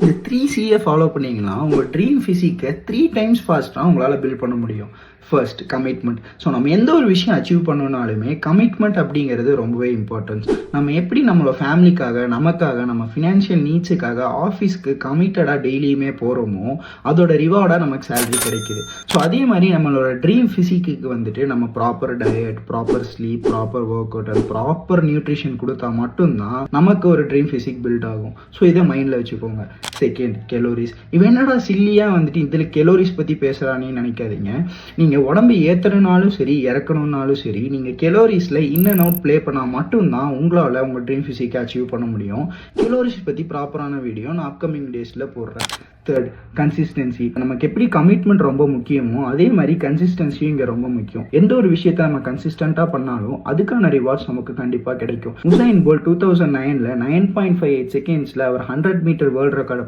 இந்த 3Cயை ஃபாலோ பண்ணிங்கன்னா உங்கள் ட்ரீம் ஃபிசிக்கை 3 டைம்ஸ் ஃபாஸ்ட்டாக உங்களால் பில்ட் பண்ண முடியும். First commitment. ஸோ நம்ம எந்த ஒரு விஷயம் அச்சீவ் பண்ணணுனாலுமே கமிட்மெண்ட் அப்படிங்கிறது ரொம்பவே இம்பார்ட்டன்ஸ். நம்ம எப்படி நம்மளோட ஃபேமிலிக்காக, நமக்காக, நம்ம ஃபினான்ஷியல் நீட்ஸுக்காக ஆஃபீஸ்க்கு கமிட்டடாக டெய்லியுமே போகிறோமோ அதோட ரிவார்டாக நமக்கு சேலரி கிடைக்குது. ஸோ அதே மாதிரி நம்மளோட ட்ரீம் ஃபிசிக்கு வந்துட்டு நம்ம proper diet, proper sleep, proper work out and proper nutrition கொடுத்தா மட்டும்தான் நமக்கு ஒரு ட்ரீம் ஃபிசிக் பில்ட் ஆகும். ஸோ இதை மைண்டில் வச்சுக்கோங்க. Second, calories. இவன் என்னடா சில்லியாக வந்துட்டு இதில் கெலோரிஸ் பற்றி பேசுகிறானே நினைக்காதீங்க. நீங்கள் உடம்பு ஏற்றணுனாலும் சரி, இறக்கணுன்னாலும் சரி, நீங்கள் கெலோரிஸில் இன் அண்ட் அவுட் ப்ளே பண்ணால் மட்டும்தான் உங்களால் உங்கள் ட்ரீம் ஃபிசிக்கை அச்சீவ் பண்ண முடியும். கெலோரிஸ் பற்றி ப்ராப்பரான வீடியோ நான் அப்கமிங் டேஸில் போடுறேன். Third, consistency. நமக்கு எப்படி கமிட்மெண்ட் ரொம்ப முக்கியமோ அதே மாதிரி கன்சிஸ்டன்சியும் இங்கே ரொம்ப முக்கியம். எந்த ஒரு விஷயத்தை நம்ம கன்சிஸ்டண்ட்டாக பண்ணாலும் அதுக்கான ரிவார்ட்ஸ் நமக்கு கண்டிப்பாக கிடைக்கும். உசைன் போல்ட் 2009 9.58 செகண்ட்ஸில் அவர் 100 மீட்டர் வேர்ல்டு ரெக்கார்டு